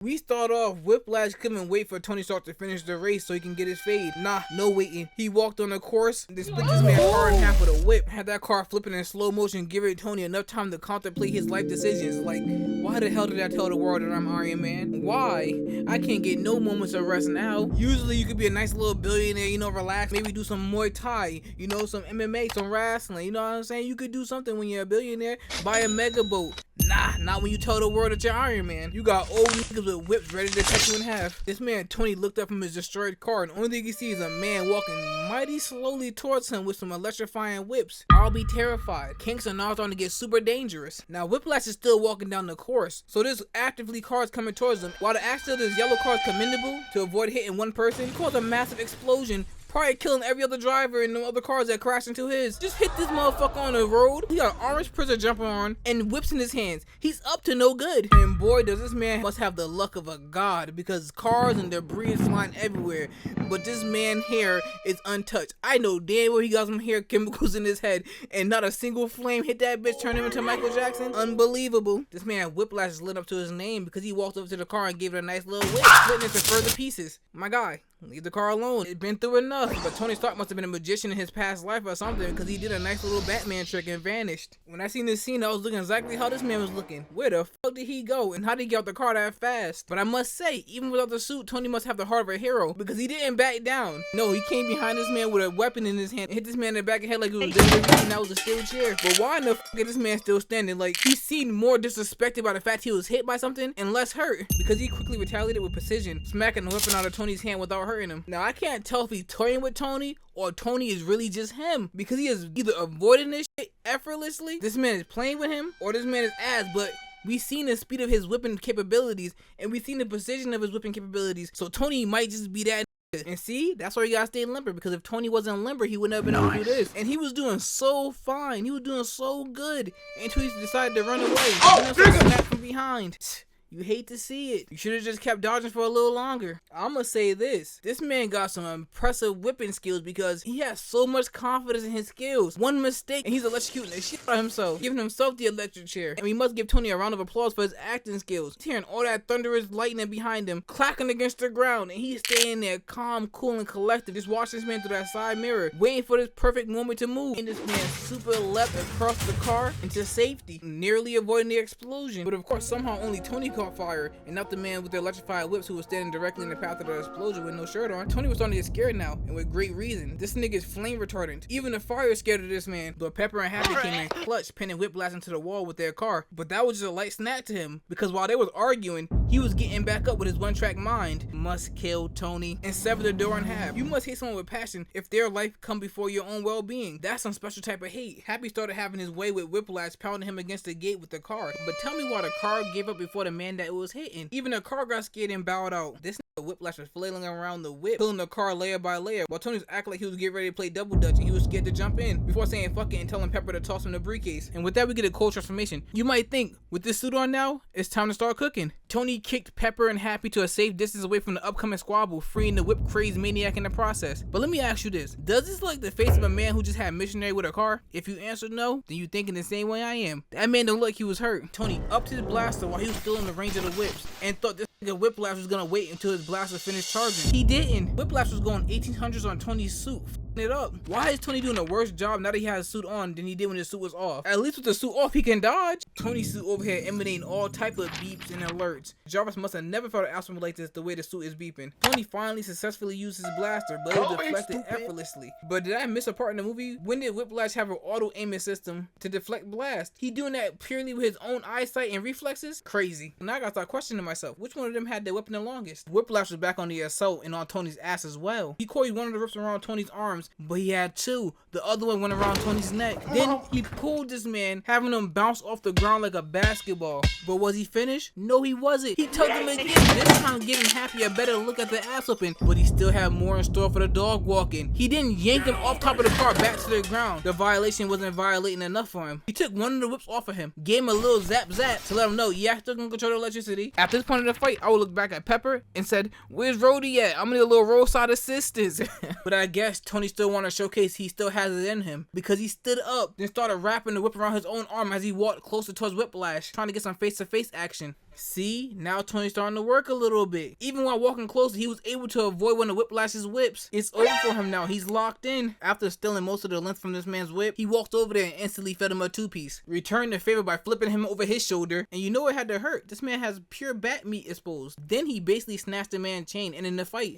We start off, Whiplash couldn't wait for Tony Stark to finish the race so he can get his fade. Nah, no waiting. He walked on the course, they split this man's car in half with a whip, had that car flipping in slow motion, giving Tony enough time to contemplate his life decisions. Like, why the hell did I tell the world that I'm Iron Man? Why? I can't get no moments of rest now. Usually you could be a nice little billionaire, you know, relax, maybe do some Muay Thai, you know, some MMA, some wrestling, you know what I'm saying? You could do something when you're a billionaire, buy a mega boat. Nah, not when you tell the world that you're Iron Man. You got old niggas with whips ready to cut you in half. This man Tony looked up from his destroyed car and only thing he sees is a man walking mighty slowly towards him with some electrifying whips. I'll be terrified. Kinks are now starting to get super dangerous. Now Whiplash is still walking down the course, so there's actively cars coming towards him. While the accident of this yellow car is commendable to avoid hitting one person, he caused a massive explosion, probably killing every other driver and the other cars that crashed into his. Just hit this motherfucker on the road. He got an orange prison jumper on and whips in his hands. He's up to no good. And boy, does this man must have the luck of a god, because cars and debris is flying everywhere. But this man's hair is untouched. I know damn well he got some hair chemicals in his head and not a single flame hit that bitch, turn him into Michael Jackson. Unbelievable. This man Whiplash is lit up to his name because he walked over to the car and gave it a nice little whip, splitting it to further pieces. My guy, leave the car alone. It's been through enough. But Tony Stark must have been a magician in his past life or something, because he did a nice little Batman trick and vanished. When I seen this scene, I was looking exactly how this man was looking. Where the fuck did he go and how did he get out the car that fast? But I must say, even without the suit, Tony must have the heart of a hero, because he didn't back down. No, he came behind this man with a weapon in his hand and hit this man in the back of the head like it was WWE and that was a steel chair. But why in the fuck is this man still standing? Like, he seemed more disrespected by the fact he was hit by something and less hurt, because he quickly retaliated with precision, smacking the weapon out of Tony's hand without hurting him. Now I can't tell if he's toying with Tony or Tony is really just him, because he is either avoiding this shit effortlessly, this man is playing with him, or this man is ass. But we've seen the speed of his whipping capabilities and we've seen the precision of his whipping capabilities, so Tony might just be that. And see, that's why you gotta stay limber, because if Tony wasn't limber, he wouldn't have been able to do this. And he was doing so fine, he was doing so good until he decided to run away. Oh, snap from behind. You hate to see it. You should have just kept dodging for a little longer. I'ma say this man got some impressive whipping skills, because he has so much confidence in his skills. One mistake and he's electrocuting the shit out of himself, giving himself the electric chair. And we must give Tony a round of applause for his acting skills. He's hearing all that thunderous lightning behind him, clacking against the ground, and he's staying there calm, cool, and collected, just watching this man through that side mirror, waiting for this perfect moment to move. And this man super leapt across the car into safety, nearly avoiding the explosion. But of course, somehow only Tony caught fire and not the man with the electrified whips who was standing directly in the path of the explosion with no shirt on. Tony was starting to get scared now, and with great reason. This nigga is flame retardant. Even the fire is scared of this man. But Pepper and Happy came in clutch, pinning Whiplash into the wall with their car. But that was just a light snap to him, because while they was arguing, he was getting back up with his one-track mind. Must kill Tony and sever the door in half. You must hate someone with passion if their life come before your own well-being. That's some special type of hate. Happy started having his way with Whiplash, pounding him against the gate with the car. But tell me why the car gave up before the man that it was hitting. Even the car got scared and bowed out. This Whiplash was flailing around the whip, pulling the car layer by layer, while Tony was acting like he was getting ready to play double dutch and he was scared to jump in before saying fuck it and telling Pepper to toss him the briefcase. And with that, we get a cool transformation. You might think, with this suit on now, it's time to start cooking. Tony kicked Pepper and Happy to a safe distance away from the upcoming squabble, freeing the whip crazed maniac in the process. But let me ask you this: does this look like the face of a man who just had missionary with a car? If you answer no, then you thinking the same way I am. That man don't look like he was hurt. Tony upped his blaster while he was still in the range of the whips and thought this nigga Whiplash was gonna wait until his blaster finished charging. He didn't. Whiplash was going 1800s on Tony's suit, it up. Why is Tony doing a worse job now that he has a suit on than he did when his suit was off? At least with the suit off, he can dodge. Tony's suit over here emanating all type of beeps and alerts. Jarvis must have never felt an aspect like this, the way the suit is beeping. Tony finally successfully used his blaster, but it deflected effortlessly. But did I miss a part in the movie? When did Whiplash have an auto aiming system to deflect blast? He doing that purely with his own eyesight and reflexes? Crazy. Now I gotta start questioning myself. Which one of them had their weapon the longest? Whiplash was back on the assault and on Tony's ass as well. He coiled one of the rips around Tony's arms, but he had two. The other one went around Tony's neck. Then he pulled this man, having him bounce off the ground like a basketball. But was he finished? No, he wasn't. He tugged him again, this time giving Happy a better look at the ass whooping. But he still had more in store for the dog walking. He didn't yank him off top of the car back to the ground. The violation wasn't violating enough for him. He took one of the whips off of him, gave him a little zap zap to let him know, yeah, I still can control the electricity. At this point of the fight, I would look back at Pepper and said, where's Rhodey at? I'm gonna need a little roadside assistance. But I guess Tony still wanted to showcase he still has it in him, because he stood up, then started wrapping the whip around his own arm as he walked closer towards Whiplash, trying to get some face-to-face action. See, now Tony's starting to work a little bit. Even while walking closer, he was able to avoid one of Whiplash's whips. It's over for him now. He's locked in. After stealing most of the length from this man's whip, he walked over there and instantly fed him a two-piece. Returned the favor by flipping him over his shoulder. And you know it had to hurt. This man has pure bat meat exposed. Then he basically snatched the man's chain and in the fight,